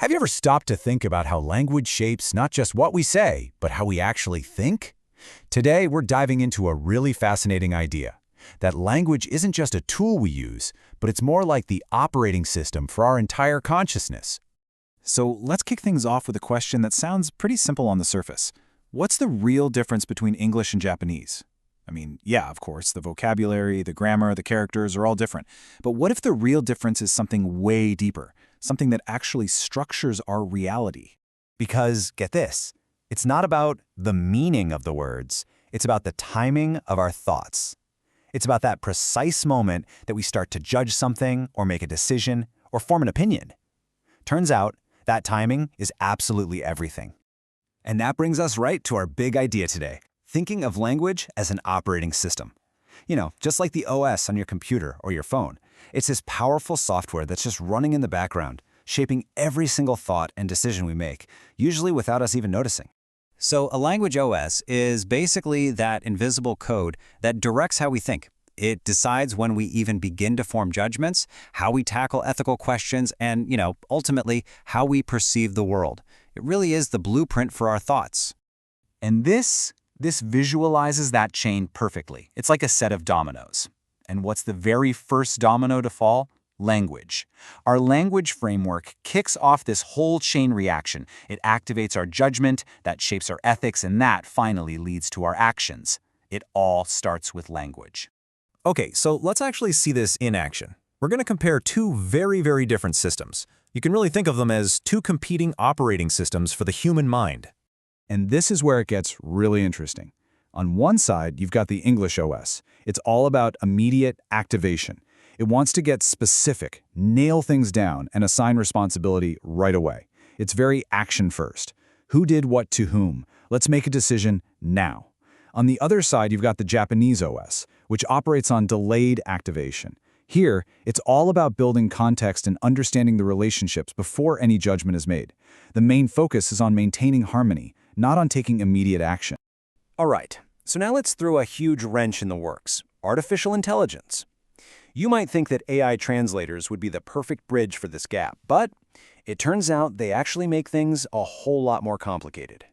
Have you ever stopped to think about how language shapes not just what we say, but how we actually think? Today, we're diving into a really fascinating idea, that language isn't just a tool we use, but it's more like the operating system for our entire consciousness. So let's kick things off with a question that sounds pretty simple on the surface. What's the real difference between English and Japanese? I mean, yeah, of course, the vocabulary, the grammar, the characters are all different. But what if the real difference is something way deeper? Something that actually structures our reality? Because, get this, it's not about the meaning of the words, it's about the timing of our thoughts. It's about that precise moment that we start to judge something or make a decision or form an opinion. Turns out, that timing is absolutely everything. And that brings us right to our big idea today, thinking of language as an operating system. You know, just like the OS on your computer or your phone. It's this powerful software that's just running in the background, shaping every single thought and decision we make, usually without us even noticing. So a language OS is basically that invisible code that directs how we think. It decides when we even begin to form judgments, how we tackle ethical questions, and, ultimately, how we perceive the world. It really is the blueprint for our thoughts. And this visualizes that chain perfectly. It's like a set of dominoes. And what's the very first domino to fall? Language. Our language framework kicks off this whole chain reaction. It activates our judgment, that shapes our ethics, and that finally leads to our actions. It all starts with language. Okay, so let's actually see this in action. We're going to compare two very, very different systems. You can really think of them as two competing operating systems for the human mind. And this is where it gets really interesting. On one side, you've got the English OS. It's all about immediate activation. It wants to get specific, nail things down, and assign responsibility right away. It's very action first. Who did what to whom? Let's make a decision now. On the other side, you've got the Japanese OS, which operates on delayed activation. Here, it's all about building context and understanding the relationships before any judgment is made. The main focus is on maintaining harmony, not on taking immediate action. All right, so now let's throw a huge wrench in the works. Artificial intelligence. You might think that AI translators would be the perfect bridge for this gap, but it turns out they actually make things a whole lot more complicated.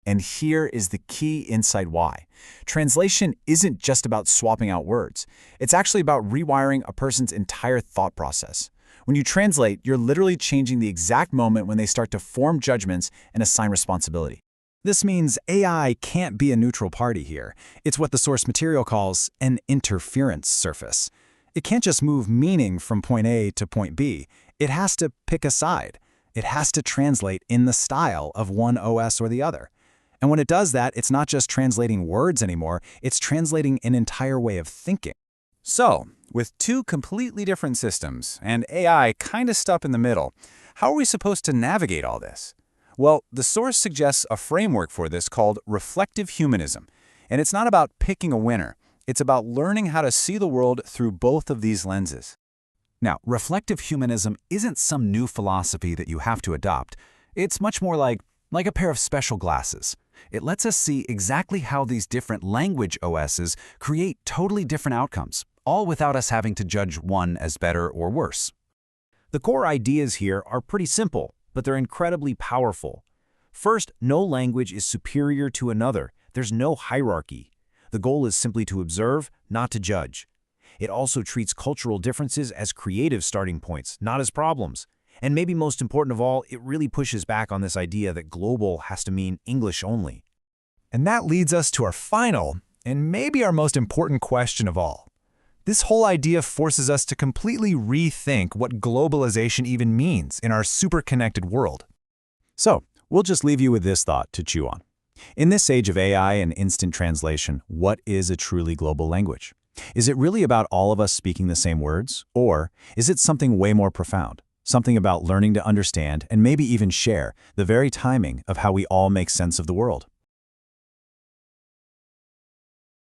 And here is the key insight why. Translation isn't just about swapping out words. It's actually about rewiring a person's entire thought process. When you translate, you're literally changing the exact moment when they start to form judgments and assign responsibility. This means AI can't be a neutral party here. It's what the source material calls an interference surface. It can't just move meaning from point A to point B. It has to pick a side. It has to translate in the style of one OS or the other. And when it does that, it's not just translating words anymore, it's translating an entire way of thinking. So, with two completely different systems, and AI kind of stuck in the middle, how are we supposed to navigate all this? Well, the source suggests a framework for this called reflective humanism. And it's not about picking a winner, it's about learning how to see the world through both of these lenses. Now, reflective humanism isn't some new philosophy that you have to adopt. It's much more like a pair of special glasses. It lets us see exactly how these different language OSs create totally different outcomes, all without us having to judge one as better or worse. The core ideas here are pretty simple, but they're incredibly powerful. First, no language is superior to another. There's no hierarchy. The goal is simply to observe, not to judge. It also treats cultural differences as creative starting points, not as problems. And maybe most important of all, it really pushes back on this idea that global has to mean English only. And that leads us to our final, and maybe our most important question of all. This whole idea forces us to completely rethink what globalization even means in our super-connected world. So, we'll just leave you with this thought to chew on. In this age of AI and instant translation, what is a truly global language? Is it really about all of us speaking the same words? Or is it something way more profound? Something about learning to understand and maybe even share the very timing of how we all make sense of the world?